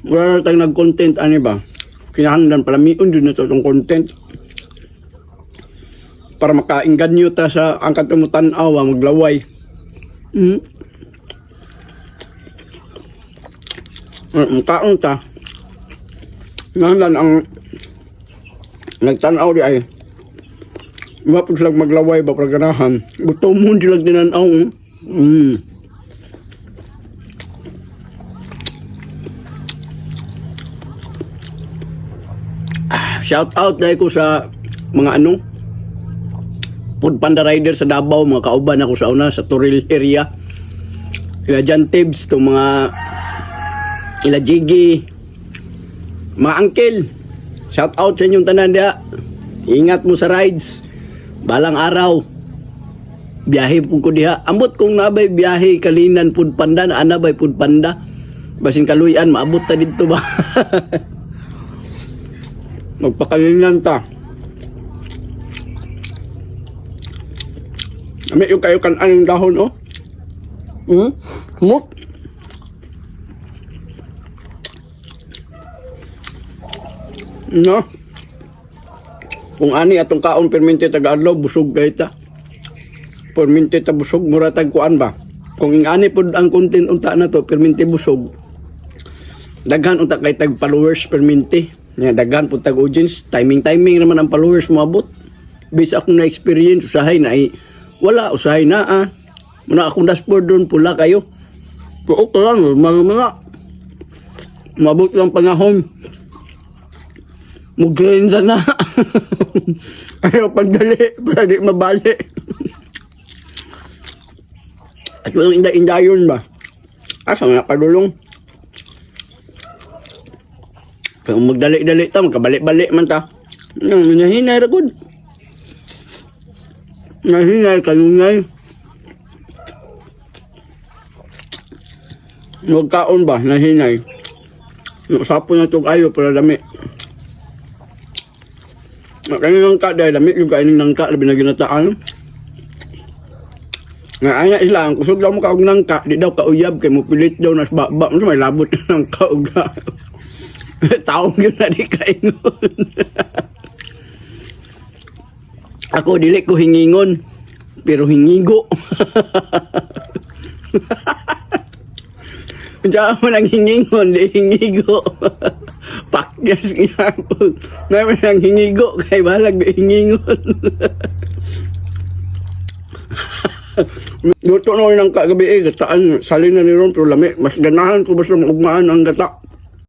Wala na tayong nag-content, ano ba? Kinahanglan pala miun dun na itong content. Para makainganyo ta sa ang katumutan-awa, maglaway. Makaon ta. Kinahanglan ang nagtanaw di ay. Mapag silang maglaway ba praganahan. Gusto mo silang dinanaw. Shout out dahil ko sa mga Food Panda Rider sa Davao, mga kauban ako sa una sa Toril area. Ila John Tibbs, itong mga ila Jiggy, mga uncle. Shout out sa inyong tanan dia. Ingat mo sa rides. Balang araw. Biyahe po ko diha. Ambot kung nabay biyahe kalinan Food Panda, na anabay Food Panda. Basin kaluyan, maabot ta dito ba? Magpakalinan ta. May yung kayo kanan yung dahon, oh. Smooth. No. Kung ani atong kaon permente taga-adlaw, busog gayta. Permente ta busog, mura tagkuan ba? Kung ani pod ang content unta na to, permente busog. Daghan unta kay tag followers permente. Nga daghan po tag audience, timing naman ang followers mo abot. Based akong na-experience, usahay na wala, usahay na muna akong dashboard doon, pula kayo. Pero okay lang, mga mabot lang panahon. Mugrenza na. Ayaw pagdali, para di mabali. At walang inda-indayon ba? Asa nga kadulong. Kung magdali-dali ta, magkabalik-balik man ta. Nahinay ra gud. Nahinay, kanunay. Magkaon ba, nahinay. Sapo na itong ayo para dami. Kanyang nangka dahil dami, yung kainin nangka, labi na ginataan. Nga ayan sila, ang kusog daw mo kaog nangka, di daw kauyab, kay mo pilit daw nas baba, may labot na ng kaog. Taong yun na di kaingon. Ako dili ko hingingon, pero hingigo. Diyan mo nang hingingon, di hingigo. Pakyas nga po. Naman nang hingigo, kay balag di hingingon. Luto na ng kagabi gataan, salin na ni Ron, pero lami. Mas ganahan ko basta maugmaan ang gata.